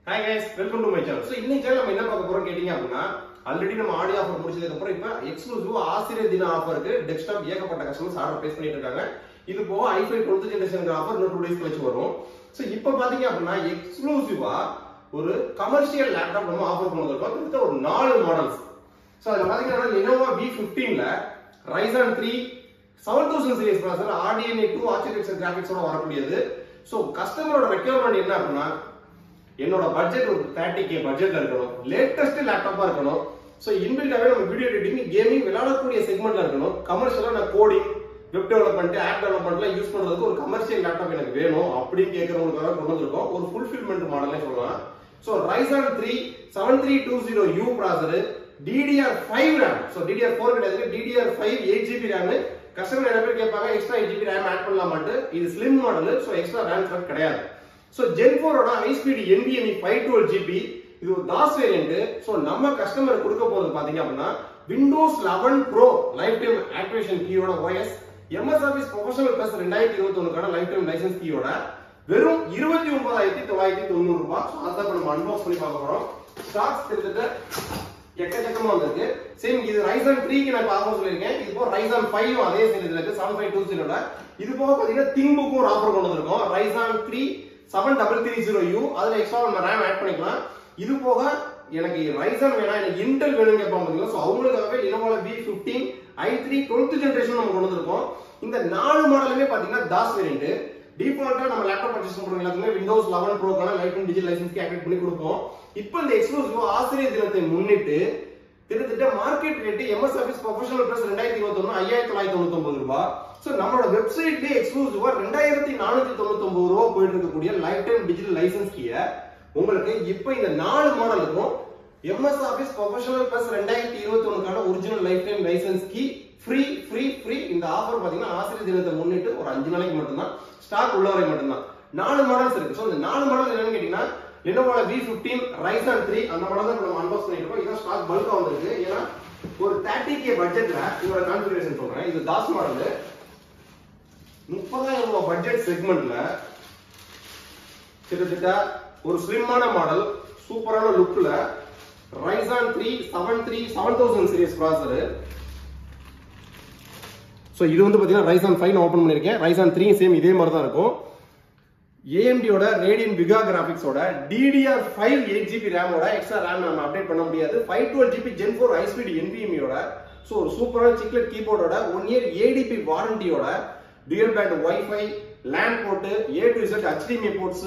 Hi guys, welcome to my channel. So இன்னைக்கு channel நம்ம என்ன பார்க்க போறோம் கேட்டிங்க அப்படினா ஆல்ரெடி நம்ம ஆடி ஆஃபர் முடிச்சதுக்கு அப்புறம் இப்ப எக்ஸ்க்ளூசிவ் ஆசிரியர் தின ஆஃபருக்கு டெஸ்க்டாப் ஏகப்பட்ட கஸ்டமர்ஸ் ஆர்டர் பிளேஸ் பண்ணிட்டு இருக்காங்க. இது போக i5 12th ஜெனரேஷன் ஆஃபர் இன்னும் 2 டேஸ் கழிச்சு வரும். சோ இப்போ பாத்தீங்க அப்படினா எக்ஸ்க்ளூசிவா ஒரு கமர்ஷியல் லேப்டாப் நம்ம ஆஃபர் பண்ணிருக்கோம். கிட்ட ஒரு 4 மாடல்ஸ். சோ அதுல பாத்தீங்கன்னா Lenovo V15 ல Ryzen 3 7000 series processor RDNA 2 architecture கிராபிக்ஸோட வரக்கூடியது. சோ கஸ்டமரோட ரெக்யர்மென்ட் என்ன அப்படினா என்னோட பட்ஜெட் ஒரு 30k பட்ஜெட்ல இருக்கணும், லேட்டஸ்ட் லேப்டாப்பா இருக்கணும். சோ இன்பில்டாவே நம்ம வீடியோ எடிட்டிங், கேமிங் விளையாடக்கூடிய செக்மெண்ட்ல இருக்கணும். கமர்ஷியலா நான் கோடிங், வெப் டெவலப்மென்ட், ஆப் டெவலப்மென்ட்லாம் யூஸ் பண்றதுக்கு ஒரு கமர்ஷியல் லேப்டாப் எனக்கு வேணும் அப்படி கேக்குறவங்களுக்காக கொண்டு வந்திருக்கோம். ஒரு ஃபுல்ஃபில்மென்ட் மாடல்னே சொல்லலாம். So Ryzen 3 7320U processor, DDR5 RAM. So DDR4 கிடையாது, DDR5 8GB RAM. கஸ்டமர் நிறைய பேர் கேட்பாங்க எக்ஸ்ட்ரா 8GB RAM ஆட் பண்ணலாமான்னு. இது slim model, so extra RAM slot கிடையாது. சோ Gen 4 ஓட ஹை ஸ்பீட் NVMe 512GB, இது ஒரு DOS வேரியன்ட். சோ நம்ம கஸ்டமர் கொடுக்க போறது பாத்தீங்க அப்படினா Windows 11 Pro lifetime activation கீயோட OS, MS Office Professional Plus 2021 கான லைஃப் டைம் லைசென்ஸ் கீயோட வெறும் 29990 ரூபாய். சோ அத நம்ம அன்பாக்ஸ் பண்ணி பார்க்க போறோம். ஸ்டாக்ஸ் கிட்டத்தட்ட எக்கச்சக்கமா வந்திருக்கு. சேம் இது Ryzen 3 க்கு நான் ஆஃபர் சொல்லிருக்கேன். இது போக Ryzen 5 அதே சீரிஸ்ல இருக்கு 7520 ல. இது போக பாத்தீங்கன்னா ThinkBook ஒரு ஆஃபர் கொண்டு வந்திருக்கோம். Ryzen 3 7330U, அதுல எக்ஸ்ட்ரா நம்ம RAM ஆட் பண்ணிக்கலாம். இது போக எனக்கு Ryzen வேணா, எனக்கு Intel வேணும்னு கேட்பாங்க பாத்தீங்களா. சோ அவங்களுக்காகவே Lenovo V15 i3 12th generation நம்ம கொண்டு வந்திருக்கோம். இந்த 4 மாடலுமே பாத்தீங்கன்னா DOS வேரியன்ட். டிஃபால்ட்டா நம்ம லேப்டாப் பர்ச்சேஸ் பண்றவங்க எல்லாத்துக்குமே Windows 11 Pro கான lifetime digital licence activate பண்ணி கொடுப்போம். இப்போ இந்த எக்ஸ்க்ளூசிவ் ஆசிரியர் தினத்தை முன்னிட்டு கிட்டத்தட்ட market rate MS Office Professional Plus 2021 5999 ரூபாய். சோ நம்மளோட வெப்சைட்லயே எக்ஸ்க்ளூசிவா 2499 ரூபாய் போயிட்டு இருக்கக்கூடிய லைஃப் டைம் டிஜிட்டல் லைசென்ஸ் கீய உங்களுக்கு இப்போ இந்த 4 மாடலுக்கும் MS Office Professional Plus 2021 கான original lifetime licence key free. இந்த ஆஃபர் பாத்தீங்கன்னா ஆசிரியர் தினத்தை முன்னிட்டு ஒரு 5 நாளைக்கு மட்டும் தான், ஸ்டாக் உள்ள வரை மட்டும் தான். 4 மாடல்ஸ் இருக்கு. சோ இந்த 4 மாடல் என்னன்னு கேட்டீங்கன்னா Lenovo V15, Ryzen 3 அந்த மாடல் தான் நம்ம அன்பாக்ஸ் பண்ணிட்டு இருக்கோம். இதான் ஸ்டாக் பல்கா வந்திருக்கு. ஏன்னா ஒரு 30k பட்ஜெட்ல இதோட கான்ஃபிகரேஷன் சொல்றேன். இது DOS மாடல். 30000 ரூபாய் பட்ஜெட் செக்மெண்ட்ல கிட்டத்தட்ட ஒரு ஸ்லிம்மான மாடல், சூப்பரான லுக்ல Ryzen 3 7000 சீரிஸ் ப்ராசஸர். சோ இது வந்து பாத்தீங்கன்னா Ryzen 5 ஓபன் பண்ணிருக்கேன். Ryzen 3 சேம் இதே மாதிரி தான் இருக்கும். AMD ஓட Radeon Vega Graphics ஓட DDR5 8GB RAM ஓட எக்ஸ்ட்ரா RAM நம்ம அப்டேட் பண்ண முடியாது. 512GB Gen 4 high speed NVMe ஓட சோ ஒரு சூப்பரான சிக்லெட் கீபோர்டோட 1 இயர் ADP வாரண்டியோட dual band Wi-Fi, LAN port, A to Z HDMI ports,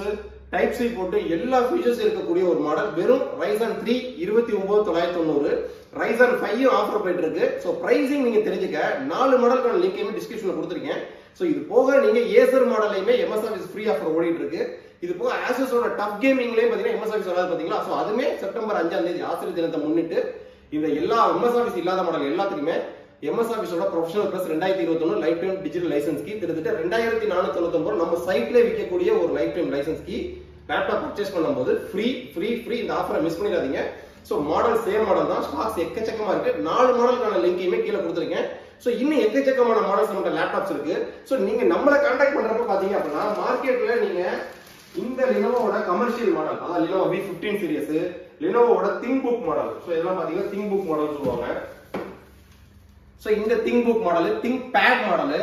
type C port எல்லா ஃபீச்சர்ஸ் இருக்கக்கூடிய ஒரு மாடல். வெறும் Ryzen 3 29990. Ryzen 5 ஆஃபர் போயிட்டு இருக்கு. சோ பிரைசிங் நீங்க தெரிஞ்சுக்க 4 மாடலுக்கான லிங்கையும் டிஸ்கிரிப்ஷன்ல கொடுத்திருக்கேன். சோ இது போக நீங்க Acer மாடலையுமே MS Office free offer ஓடிட்டு இருக்கு. இது போக Asus ஓட டப் கேமிங்லயே பாத்தீங்கன்னா MS Office வராது பாத்தீங்களா. சோ அதுமே செப்டம்பர் 5ஆம் தேதி ஆசிரியர் தினத்தை முன்னிட்டு இந்த எல்லா MS Office இல்லாத மாடல் எல்லாத்துக்குமே MS Office ஓட Professional Plus 2021 lifetime digital licence key கிட்டத்தட்ட 2499 நம்ம சைட்ல விற்கக்கூடிய ஒரு lifetime licence key laptop purchase பண்ணும்போது ஃப்ரீ. இந்த ஆஃபரை மிஸ் பண்ணிடாதீங்க. சோ மாடல் சேம் மாடல் தான், ஸ்டாக்ஸ் எக்கச்சக்கமா இருக்கு. 4 மாடலுக்கான லிங்கையுமே கீழே கொடுத்திருக்கேன். சோ இன்னும் எக்கச்சக்கமான மாடல்ஸ் நம்ம லேப்டாப்ஸ் இருக்கு. சோ நீங்க நம்மள கான்டாக்ட் பண்றப்ப பாத்தீங்க அப்படின்னா மார்க்கெட்ல நீங்க இந்த Lenovoட கமர்ஷியல் மாடல், அதாவது Lenovo V15 சீரிஸ், Lenovoட ThinkBook மாடல், சோ இதெல்லாம் பாத்தீங்கன்னா ThinkBook மாடல் சொல்லுவாங்க. சோ இந்த ThinkBook model, ThinkPad model,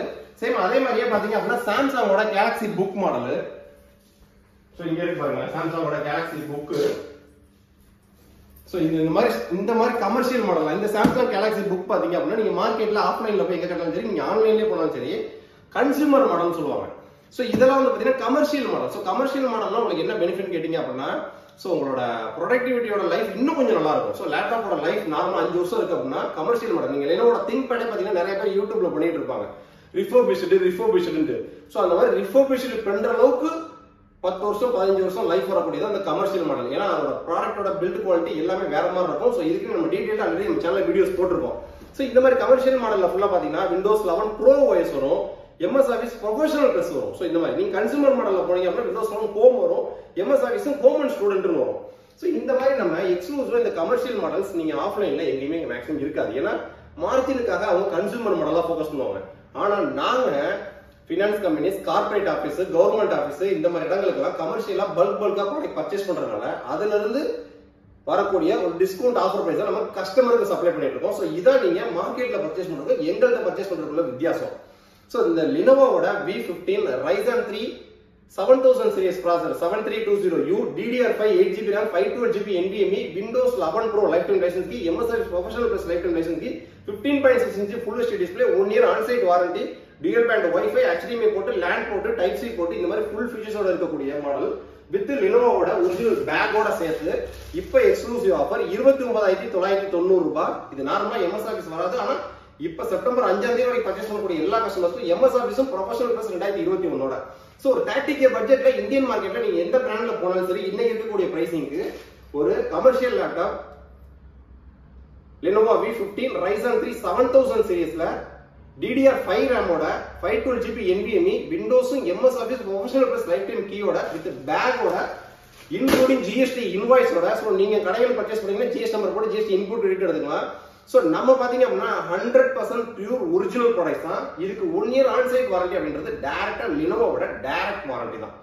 same அதே மாதிரியே பாத்தீங்க அப்படின்னா Samsungோட Galaxy Book மாடல். சோ இங்க இருக்கு பாருங்க Samsungோட Galaxy Book. சோ இந்த மாதிரி கமர்ஷியல் மாடல் இந்த Samsung Galaxy Book பாத்தீங்க அப்படின்னா நீங்க மார்க்கெட்ல ஆஃப்லைன்ல போய் எங்க கேட்டாலும் சரி, நீங்க ஆன்லைன்லயே போனாலும் சரி, கன்சூமர் மாடல் சொல்லுவாங்க. சோ இதெல்லாம் வந்து பாத்தீங்கன்னா கமர்ஷியல் மாடல். சோ கமர்ஷியல் மாடல்னா உங்களுக்கு என்ன பெனிஃபிட் கேட்டீங்க அப்படின்னா சோ உங்களோட ப்ரொடக்டிவிட்டியோட லைஃப் இன்னும் கொஞ்சம் நல்லா இருக்கும். சோ லேப்டாப்போட லைஃப் நார்மலா 5 வருஷம் இருக்கு அப்படின்னா கமர்ஷியல் மாடல் நீங்க Lenovoட ThinkPad பாத்தீங்கன்னா நிறைய பேர் யூடியூப்ல பண்ணிட்டு இருப்பாங்க ரிஃபர்பிஷ்டு. சோ அந்த மாதிரி ரிஃபர்பிஷ்டு பண்ற அளவுக்கு 10 வருஷம் 15 வருஷம் லைஃப் வரக்கூடியது அந்த கமர்ஷியல் மாடல். ஏன்னா அதோட ப்ராடக்ட்டோட பில்ட் குவாலிட்டி எல்லாமே வேற மாதிரி இருக்கும். சோ இதுக்கு நம்ம டீடைலா ஆல்ரெடி நம்ம சேனல்ல வீடியோஸ் போட்டுருக்கோம். சோ இந்த மாதிரி கமர்ஷியல் மாடல்ல ஃபுல்லா பாத்தீங்கன்னா Windows 11 Pro OS வரும், MS Office Professional Plus வரும். சோ இந்த மாதிரி நீங்க கன்சூமர் மாடல்ல போனீங்க அப்படின்னா Windows 11 Home வரும், MS Office Home and Student வரும். சோ இந்த மாதிரி நம்ம எக்ஸ்க்ளூசிவா இந்த கமர்ஷியல் மாடல்ஸ் நீங்க ஆஃப்லைன்ல எங்கேயுமே மேக்ஸிமம் இருக்காது. ஏன்னா மார்ஜினுக்காக அவங்க கன்சூமர் மாடலா ஃபோக்கஸ் பண்ணுவாங்க. ஆனா நாங்க finance companies, corporate office, government office இந்த மாதிரி இடங்களுக்கெல்லாம் கமர்ஷியலா பல்கா ப்ராடக்ட் பர்ச்சேஸ் பண்றதுனால அதுல இருந்து வரக்கூடிய ஒரு டிஸ்கவுண்ட் ஆஃபர் பிரைஸ் நம்ம கஸ்டமருக்கு சப்ளை பண்ணிட்டு இருக்கோம். ஸோ இதான் நீங்க மார்க்கெட்ல பர்ச்சேஸ் பண்றது எங்கள்கிட்ட பர்ச்சேஸ் பண்றதுக்குள்ள வித்தியாசம். ஸோ இந்த லினோவோட V15 Ryzen 3 7000 series processor 7320U DDR5 8GB RAM 512GB NVMe Windows 11 Pro lifetime license key MS Office Professional Plus lifetime license key 15.6 inch full HD display 1 year on-site warranty dual band Wi-Fi HDMI போட்டு LAN போட்டு Type C போட்டு இந்த மாதிரி full features ஓட இருக்கக்கூடிய model with லினோவோட original பேக்கோட சேர்த்து இப்போ எக்ஸ்க்ளூசிவ் ஆஃபர் 29990 ரூபாய். இது நார்மலா MS Office வராது. ஆனா இப்ப செப்டம்பர் 5ஆம் தேதி வரைக்கும் பர்ச்சேஸ் பண்ணக்கூடிய எல்லா கஸ்டமர்ஸ்க்கும் MS Officeம் Professional Plus 2021 சோ ஒரு 30k பட்ஜெட்ல இந்தியன் மார்க்கெட்ல நீங்க எந்த பிராண்ட்ல போனாலும் சரி இன்னைக்கு இருக்கக்கூடிய பிரைசிங்க்கு ஒரு commercial laptop Lenovo V15 Ryzen 3 7000 சீரிஸ்ல DDR5 RAM ஓட 512GB NVMe Windows MS Office Professional Plus lifetime keyயோட வித் பேக்கோட இன்க்ளூடிங் GST இன்வாய்ஸோட. சோ நீங்க கடையில் பர்ச்சேஸ் பண்ணீங்கன்னா GST நம்பர் போட்டு GST இன்புட் கிரெடிட் எடுத்துக்கலாம். சோ நம்ம பாத்தீங்க அப்படின்னா 100% பியூர் ஒரிஜினல் ப்ராடக்ட்ஸ் தான். இதுக்கு 1 இயர் ஆன் சைட் வாரண்டி அப்படின்றது டைரக்டா லினோவோட டைரக்ட் வாரண்டி தான்.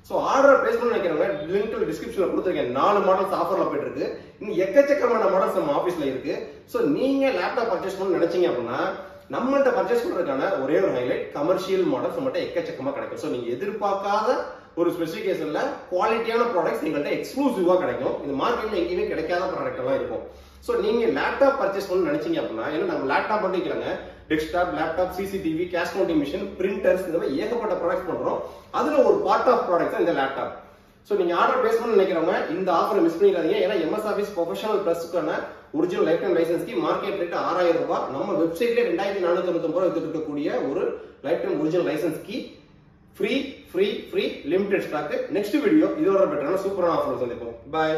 சோ ஆர்டர் பிளேஸ் பண்ண நினைக்கிறவங்க லிங்க் டிஸ்கிரிப்ஷன்ல கொடுத்துருக்கேன். 4 மாடல்ஸ் ஆஃபர்ல போயிட்டு இருக்கு. இன்னும் எக்கச்சக்கமான மாடல்ஸ் நம்ம ஆபீஸ்ல இருக்கு. சோ நீங்க லேப்டாப் பர்ச்சேஸ் பண்ண நினைச்சீங்க அப்படின்னா நம்மள்ட்ட பர்ச்சேஸ் பண்றதுக்கான ஒரே ஒரு ஹைலைட் கமர்ஷியல் மாடல்ஸ் நம்மகிட்ட எக்கச்சக்கமா கிடைக்கும். சோ நீங்க எதிர்பார்க்காத ஒரு ஸ்பெசிபிகேஷன்ல குவாலிட்டியான ப்ராடக்ட்ஸ் எங்கள்கிட்ட எக்ஸ்க்ளூசிவா கிடைக்கும். இந்த மார்க்கெட்ல எங்கேயுமே கிடைக்காத ப்ராடக்ட் எல்லாம் இருக்கும். சோ நீங்க லேப்டாப் பர்ச்சேஸ் பண்ண நினைச்சீங்க அப்படின்னா ஏன்னா நம்ம லேப்டாப் பண்ணிக்கலாங்க desktop, laptop, CCTV, cash counting machine, printers இந்த மாதிரி ஏகப்பட்ட ப்ராடக்ட் பண்றோம். அதுல ஒரு பார்ட் ஆஃப் ப்ராடக்ட் தான் இந்த லேப்டாப். சோ நீங்க ஆர்டர் பிளேஸ் பண்ண நினைக்கிறவங்க இந்த ஆஃபரை மிஸ் பண்ணிடாதீங்க. ஏன்னா MS Office Professional Plusக்கான original lifetime license key market rate 6000 ரூபாய். நம்ம வெப்சைட்ல 2499 ரூபாய் வித்துட்டு இருக்கக்கூடிய ஒரு lifetime original license key free limited stock. Next video இதோட பெட்டரான சூப்பரான ஆஃபர் சந்திப்போம். பை.